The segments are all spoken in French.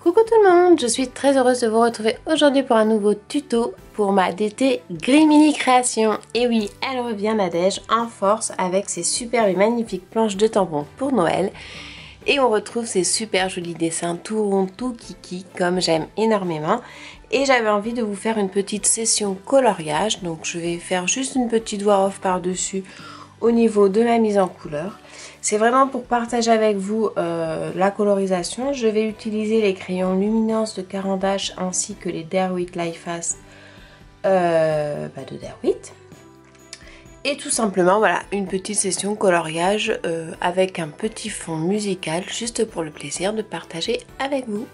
Coucou tout le monde, je suis très heureuse de vous retrouver aujourd'hui pour un nouveau tuto pour ma DT Gris Mini Création. Et oui, elle revient Nadège en force avec ses super et magnifiques planches de tampons pour Noël. Et on retrouve ces super jolis dessins tout ronds, tout kiki, comme j'aime énormément. Et j'avais envie de vous faire une petite session coloriage, donc je vais faire juste une petite voix off par-dessus au niveau de ma mise en couleur. C'est vraiment pour partager avec vous la colorisation. Je vais utiliser les crayons Luminance de Caran d'Ache ainsi que les Dare With Light Fast de Dare With. Et tout simplement, voilà, une petite session coloriage avec un petit fond musical, juste pour le plaisir de partager avec vous.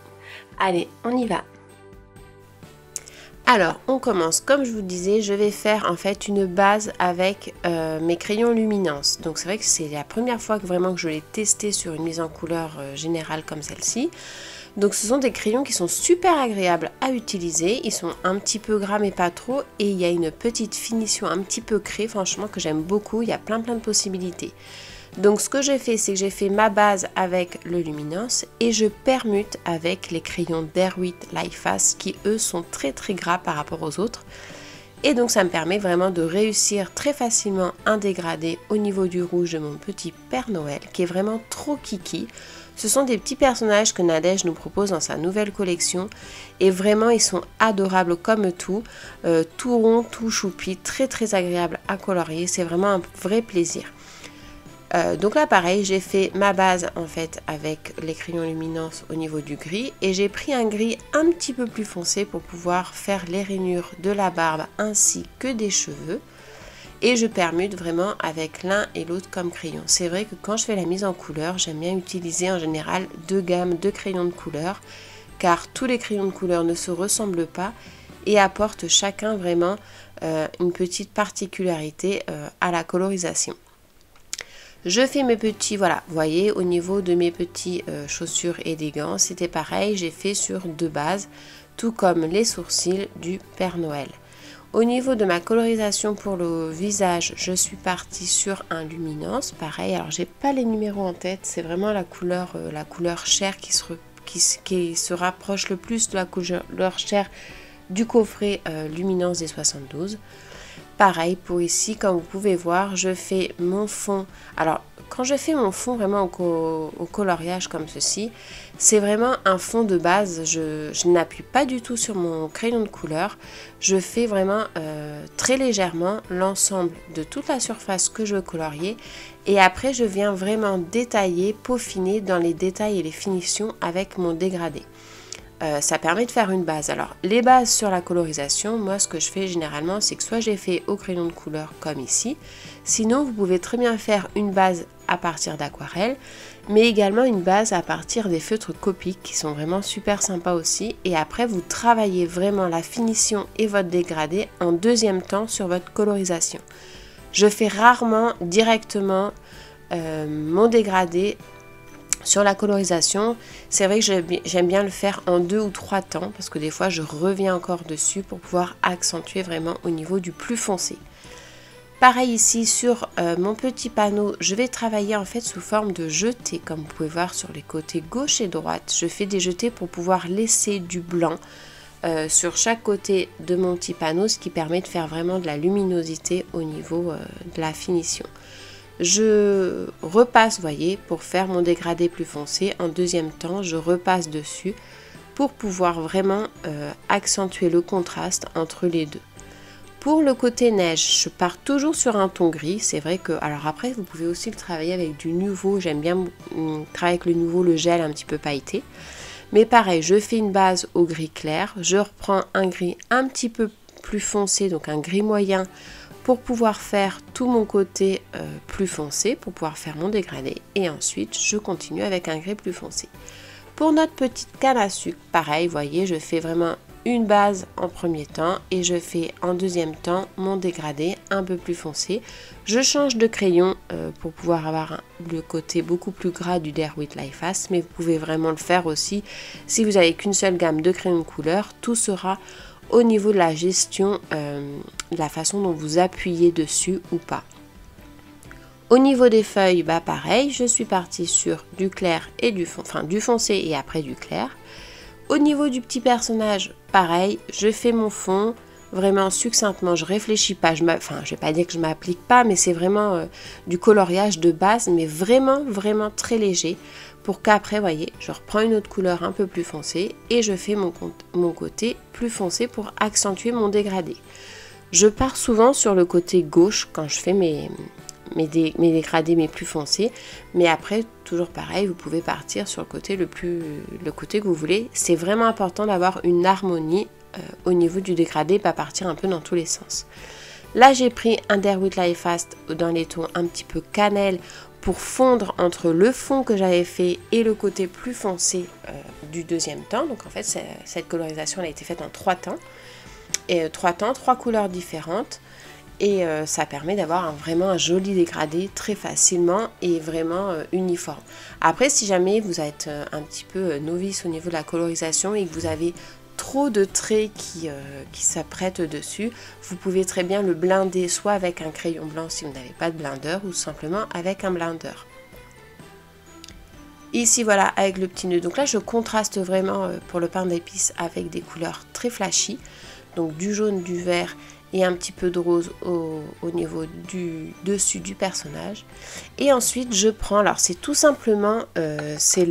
Allez, on y va! Alors, on commence. Comme je vous disais, je vais faire en fait une base avec mes crayons Luminance. Donc c'est vrai que c'est la première fois que vraiment que je l'ai testé sur une mise en couleur générale comme celle-ci. Donc ce sont des crayons qui sont super agréables à utiliser. Ils sont un petit peu gras mais pas trop. Et il y a une petite finition un petit peu craie, franchement, que j'aime beaucoup. Il y a plein de possibilités. Donc ce que j'ai fait, c'est que j'ai fait ma base avec le Luminance et je permute avec les crayons Dare With Light Fast qui eux sont très gras par rapport aux autres. Et donc ça me permet vraiment de réussir très facilement un dégradé au niveau du rouge de mon petit Père Noël qui est vraiment trop kiki. Ce sont des petits personnages que Nadège nous propose dans sa nouvelle collection et vraiment ils sont adorables comme tout rond, tout choupi, très agréable à colorier, c'est vraiment un vrai plaisir. Donc là pareil, j'ai fait ma base en fait avec les crayons Luminance au niveau du gris et j'ai pris un gris un petit peu plus foncé pour pouvoir faire les rainures de la barbe ainsi que des cheveux et je permute vraiment avec l'un et l'autre comme crayon. C'est vrai que quand je fais la mise en couleur, j'aime bien utiliser en général deux gammes de crayons de couleur car tous les crayons de couleur ne se ressemblent pas et apportent chacun vraiment une petite particularité à la colorisation. Je fais mes petits, voilà, vous voyez, au niveau de mes petits chaussures et des gants, c'était pareil, j'ai fait sur deux bases, tout comme les sourcils du Père Noël. Au niveau de ma colorisation pour le visage, je suis partie sur un Luminance, pareil, alors j'ai pas les numéros en tête, c'est vraiment la couleur chair qui se rapproche le plus de la couleur chair du coffret Luminance des 72. Pareil pour ici, comme vous pouvez voir, je fais mon fond. Alors, quand je fais mon fond vraiment au coloriage comme ceci, c'est vraiment un fond de base. Je n'appuie pas du tout sur mon crayon de couleur. Je fais vraiment très légèrement l'ensemble de toute la surface que je veux colorier. Et après, je viens vraiment détailler, peaufiner dans les détails et les finitions avec mon dégradé. Ça permet de faire une base. Alors les bases sur la colorisation, moi ce que je fais généralement c'est que soit j'ai fait au crayon de couleur comme ici, sinon vous pouvez très bien faire une base à partir d'aquarelle, mais également une base à partir des feutres Copic qui sont vraiment super sympas aussi, et après vous travaillez vraiment la finition et votre dégradé en deuxième temps sur votre colorisation. Je fais rarement directement mon dégradé sur la colorisation. C'est vrai que j'aime bien le faire en 2 ou 3 temps parce que des fois je reviens encore dessus pour pouvoir accentuer vraiment au niveau du plus foncé. Pareil ici sur mon petit panneau, je vais travailler en fait sous forme de jetés comme vous pouvez voir sur les côtés gauche et droite. Je fais des jetés pour pouvoir laisser du blanc sur chaque côté de mon petit panneau, ce qui permet de faire vraiment de la luminosité au niveau de la finition. Je repasse, vous voyez, pour faire mon dégradé plus foncé. En deuxième temps, je repasse dessus pour pouvoir vraiment accentuer le contraste entre les deux. Pour le côté neige, je pars toujours sur un ton gris. C'est vrai que, alors après, vous pouvez aussi le travailler avec du nouveau. J'aime bien travailler avec le nouveau, le gel un petit peu pailleté. Mais pareil, je fais une base au gris clair. Je reprends un gris un petit peu plus foncé, donc un gris moyen, pour pouvoir faire tout mon côté plus foncé, pour pouvoir faire mon dégradé. Et ensuite, je continue avec un gris plus foncé. Pour notre petite canne à sucre, pareil, vous voyez, je fais vraiment une base en premier temps et je fais en deuxième temps mon dégradé un peu plus foncé. Je change de crayon pour pouvoir avoir le côté beaucoup plus gras du Dare With Light Fast, mais vous pouvez vraiment le faire aussi si vous n'avez qu'une seule gamme de crayons de couleur. Tout sera au niveau de la gestion, de la façon dont vous appuyez dessus ou pas. Au niveau des feuilles, bah pareil, je suis partie sur du clair et du foncé et après du clair. Au niveau du petit personnage, pareil, je fais mon fond vraiment succinctement, je réfléchis pas, je vais pas dire que je m'applique pas, mais c'est vraiment du coloriage de base, mais vraiment très léger, pour qu'après, vous voyez, je reprends une autre couleur un peu plus foncée et je fais mon côté plus foncé pour accentuer mon dégradé. Je pars souvent sur le côté gauche quand je fais mes dégradés mais plus foncés, mais après toujours pareil, vous pouvez partir sur le côté que vous voulez. C'est vraiment important d'avoir une harmonie au niveau du dégradé, pas partir un peu dans tous les sens. Là j'ai pris un Dare With Lie Fast dans les tons un petit peu cannelle pour fondre entre le fond que j'avais fait et le côté plus foncé du deuxième teint. Donc en fait cette colorisation elle a été faite en 3 teints, et 3 teints, 3 couleurs différentes. Et ça permet d'avoir vraiment un joli dégradé très facilement et vraiment uniforme. Après, si jamais vous êtes un petit peu novice au niveau de la colorisation et que vous avez trop de traits qui s'apprêtent dessus, vous pouvez très bien le blinder soit avec un crayon blanc si vous n'avez pas de blinder, ou simplement avec un blinder. Ici voilà, avec le petit nœud. Donc là je contraste vraiment pour le pain d'épices avec des couleurs très flashy, donc du jaune, du vert et un petit peu de rose au niveau du dessus du personnage. Et ensuite je prends, alors c'est tout simplement c'est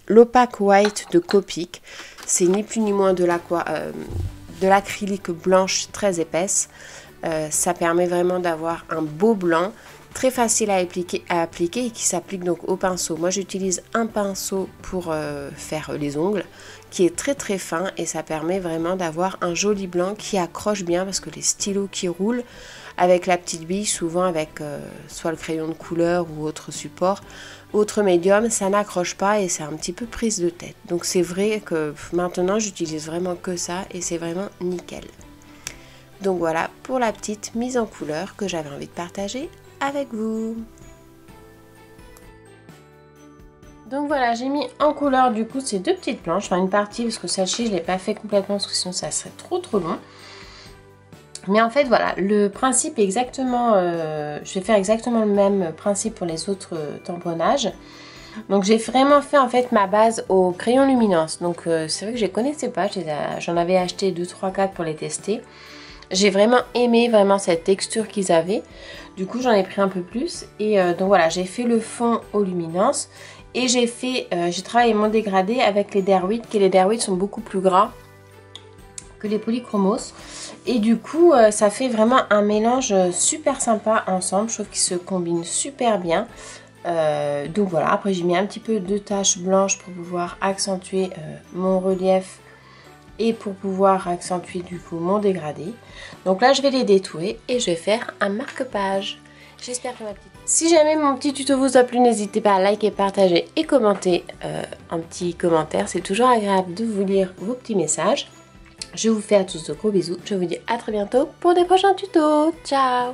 l'opaque white de Copic. C'est ni plus ni moins de l'acrylique blanche très épaisse. Ça permet vraiment d'avoir un beau blanc très facile à appliquer et qui s'applique donc au pinceau. Moi j'utilise un pinceau pour faire les ongles qui est très fin, et ça permet vraiment d'avoir un joli blanc qui accroche bien, parce que les stylos qui roulent avec la petite bille, souvent avec soit le crayon de couleur ou autre support, autre médium, ça n'accroche pas et c'est un petit peu prise de tête. Donc c'est vrai que maintenant j'utilise vraiment que ça et c'est vraiment nickel. Donc voilà pour la petite mise en couleur que j'avais envie de partager avec vous. Donc voilà, j'ai mis en couleur du coup ces 2 petites planches, enfin une partie, parce que celle-ci je ne l'ai pas fait complètement parce que sinon ça serait trop long. Mais en fait voilà, le principe est exactement, je vais faire exactement le même principe pour les autres tamponnages. Donc j'ai vraiment fait en fait ma base au crayon luminance. Donc c'est vrai que je les connaissais pas, j'en avais acheté 2, 3, 4 pour les tester. J'ai vraiment aimé cette texture qu'ils avaient. Du coup j'en ai pris un peu plus. Et donc voilà, j'ai fait le fond aux luminances. Et j'ai travaillé mon dégradé avec les Dare With, qui les Dare With sont beaucoup plus gras que les polychromos. Et du coup ça fait vraiment un mélange super sympa ensemble. Je trouve qu'ils se combinent super bien. Donc voilà, après j'ai mis un petit peu de taches blanches pour pouvoir accentuer mon relief et pour pouvoir accentuer du coup mon dégradé. Donc là je vais les détouer et je vais faire un marque-page. J'espère que si jamais mon petit tuto vous a plu, n'hésitez pas à liker, partager et commenter un petit commentaire. C'est toujours agréable de vous lire vos petits messages. Je vous fais à tous de gros bisous. Je vous dis à très bientôt pour des prochains tutos. Ciao!